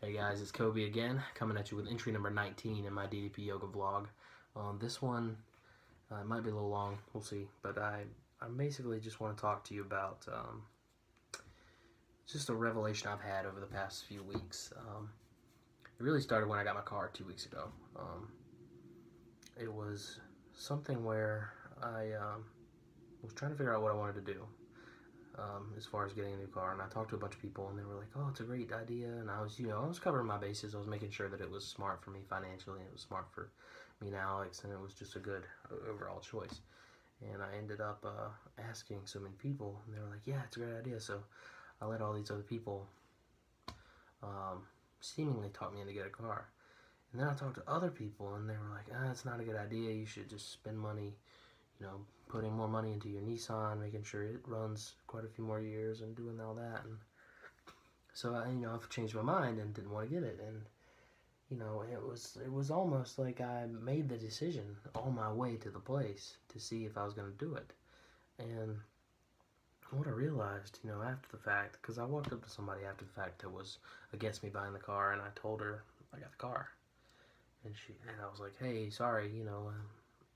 Hey guys, it's Kobe again, coming at you with entry number 19 in my DDP yoga vlog. This one might be a little long, we'll see, but I basically just want to talk to you about just a revelation I've had over the past few weeks. It really started when I got my car 2 weeks ago. It was something where I was trying to figure out what I wanted to do. As far as getting a new car, and I talked to a bunch of people, and they were like, "Oh, it's a great idea." And I was covering my bases. I was making sure that it was smart for me financially, and it was smart for me and Alex, and it was just a good overall choice. And I ended up asking so many people, and they were like, "Yeah, it's a great idea." So I let all these other people seemingly talk me into get a car. And then I talked to other people, and they were like, "It's not a good idea. You should just spend money, putting more money into your Nissan, making sure it runs quite a few more years and doing all that." And so I've changed my mind and didn't want to get it. And it was almost like I made the decision on my way to the place to see if I was going to do it. And what I realized, after the fact, because I walked up to somebody after the fact that was against me buying the car, and I told her I got the car, and I was like, "Hey, sorry,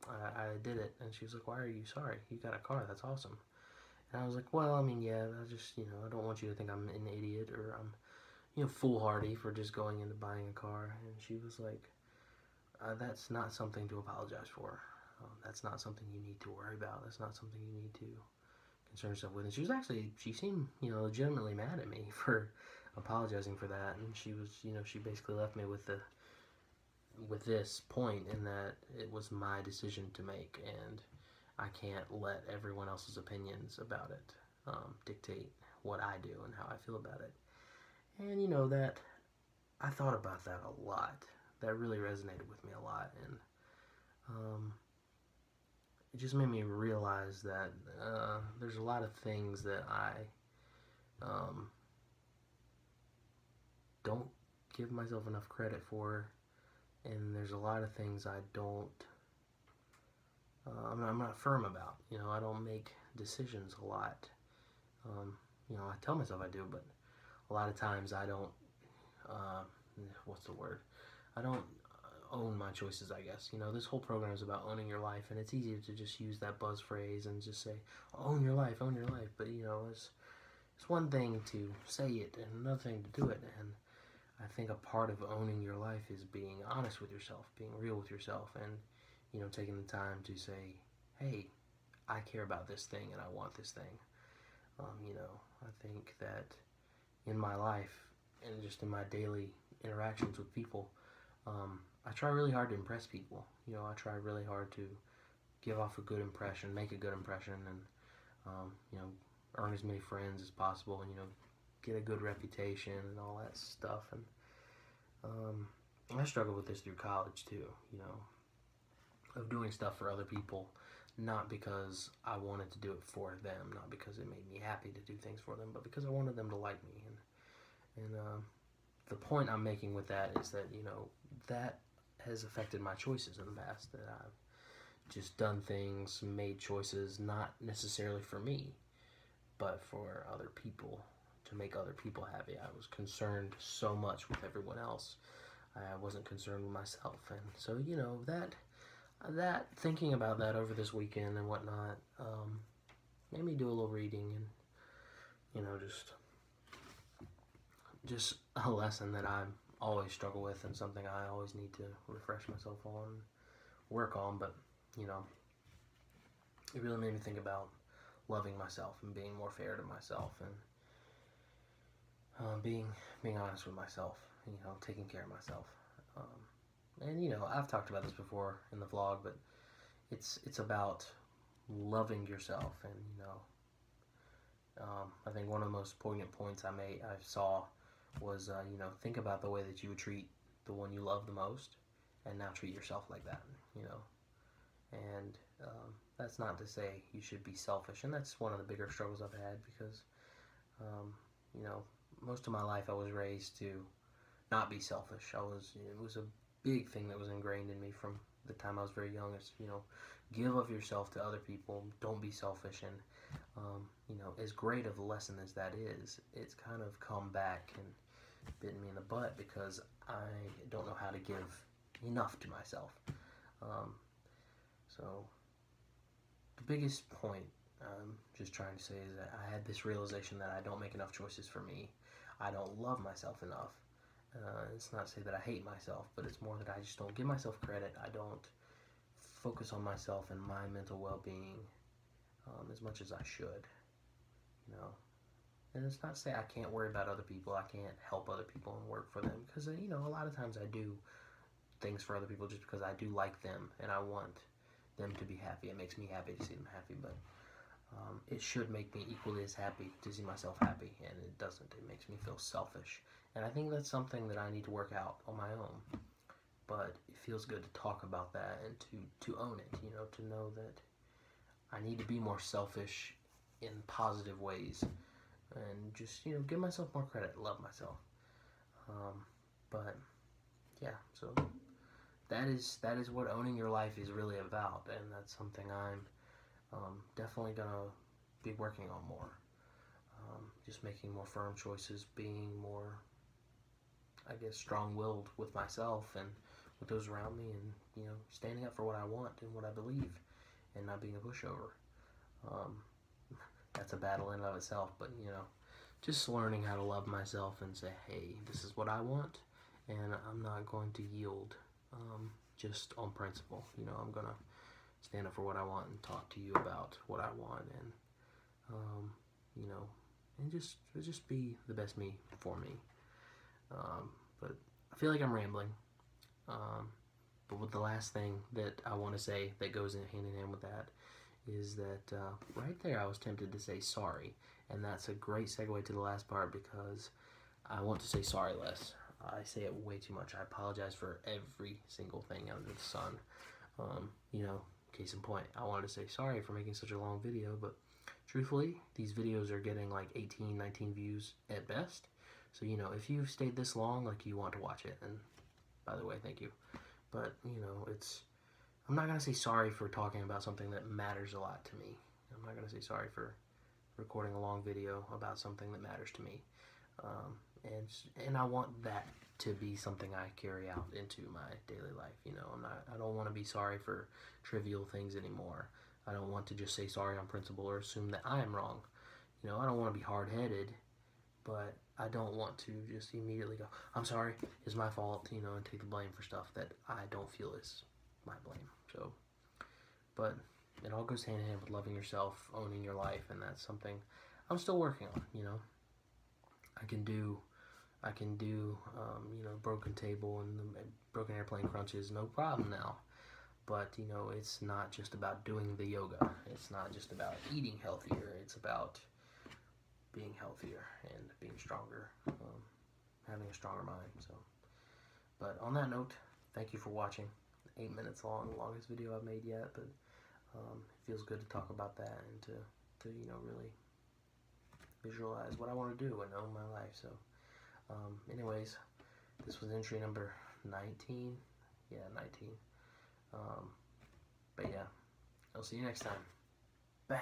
I did it." And she was like, "Why are you sorry? You got a car, that's awesome." And I was like, "Well, I mean, yeah, I just, I don't want you to think I'm an idiot or I'm, foolhardy for just going into buying a car." And she was like, "That's not something to apologize for. That's not something you need to worry about. That's not something you need to concern yourself with." And she seemed, legitimately mad at me for apologizing for that. And she was, she basically left me with this point, in that it was my decision to make, and I can't let everyone else's opinions about it dictate what I do and how I feel about it. And that I thought about that a lot. That really resonated with me a lot, and it just made me realize that there's a lot of things that I don't give myself enough credit for, and there's a lot of things I don't. I'm not firm about. I don't make decisions a lot. I tell myself I do, but a lot of times I don't. What's the word? I don't own my choices, I guess. This whole program is about owning your life, and it's easy to just use that buzz phrase and just say, "Own your life, own your life." But it's one thing to say it and another thing to do it. And I think a part of owning your life is being honest with yourself, being real with yourself, and taking the time to say, "Hey, I care about this thing and I want this thing." I think that in my life and just in my daily interactions with people, I try really hard to impress people. I try really hard to give off a good impression, make a good impression, and earn as many friends as possible, and get a good reputation and all that stuff. And I struggled with this through college too. Of doing stuff for other people, not because I wanted to do it for them, not because it made me happy to do things for them, but because I wanted them to like me. And the point I'm making with that is that that has affected my choices in the past. That I've just done things, made choices not necessarily for me, but for other people, to make other people happy. I was concerned so much with everyone else. I wasn't concerned with myself. And so that thinking about that over this weekend and whatnot made me do a little reading, and just a lesson that I always struggle with, and something I always need to refresh myself on, work on. But it really made me think about loving myself and being more fair to myself, and being honest with myself, taking care of myself. And I've talked about this before in the vlog, but it's about loving yourself. And I think one of the most poignant points I saw was think about the way that you would treat the one you love the most, and now treat yourself like that. And that's not to say you should be selfish, and that's one of the bigger struggles I've had, because most of my life I was raised to not be selfish. It was a big thing that was ingrained in me from the time I was very young. Is give of yourself to other people, don't be selfish. And as great of a lesson as that is, it's kind of come back and bitten me in the butt because I don't know how to give enough to myself. So the biggest point I'm just trying to say is that I had this realization that I don't make enough choices for me. I don't love myself enough. It's not to say that I hate myself, but it's more that I just don't give myself credit. I don't focus on myself and my mental well-being as much as I should, you know. And it's not to say I can't worry about other people, I can't help other people and work for them, because, you know, a lot of times I do things for other people just because I do like them and I want them to be happy. It makes me happy to see them happy, but it should make me equally as happy to see myself happy, and it doesn't. It makes me feel selfish, and I think that's something that I need to work out on my own. But it feels good to talk about that and to own it, you know, to know that I need to be more selfish in positive ways and just, you know, give myself more credit, love myself. But yeah, so that is what owning your life is really about, and that's something I'm definitely gonna be working on more. Just making more firm choices, being more, I guess, strong-willed with myself and with those around me, and, you know, standing up for what I want and what I believe, and not being a pushover. That's a battle in and of itself, but, you know, just learning how to love myself and say, hey, this is what I want, and I'm not going to yield just on principle. You know, I'm gonna stand up for what I want and talk to you about what I want, and you know, and just be the best me for me. But I feel like I'm rambling. But with the last thing that I want to say that goes hand in hand with that is that right there I was tempted to say sorry, and that's a great segue to the last part, because I want to say sorry less. I say it way too much. I apologize for every single thing under the sun. You know, case in point, I wanted to say sorry for making such a long video, but truthfully, these videos are getting like 18, 19 views at best. So, you know, if you've stayed this long, like, you want to watch it, and by the way, thank you. But, you know, I'm not going to say sorry for talking about something that matters a lot to me. I'm not going to say sorry for recording a long video about something that matters to me. And I want that to be something I carry out into my daily life. You know, I don't want to be sorry for trivial things anymore. I don't want to just say sorry on principle or assume that I am wrong. You know, I don't want to be hard-headed, but I don't want to just immediately go, I'm sorry, it's my fault, you know, and take the blame for stuff that I don't feel is my blame. So, but it all goes hand in hand with loving yourself, owning your life, and that's something I'm still working on. You know, I can do you know, broken table and broken airplane crunches, no problem now. But, you know, it's not just about doing the yoga. It's not just about eating healthier. It's about being healthier and being stronger, having a stronger mind. So, but on that note, thank you for watching. 8 minutes long, the longest video I've made yet. But it feels good to talk about that and to you know, really visualize what I want to do and own my life. So, anyways, this was entry number 19. Yeah, 19. But yeah, I'll see you next time. Bang.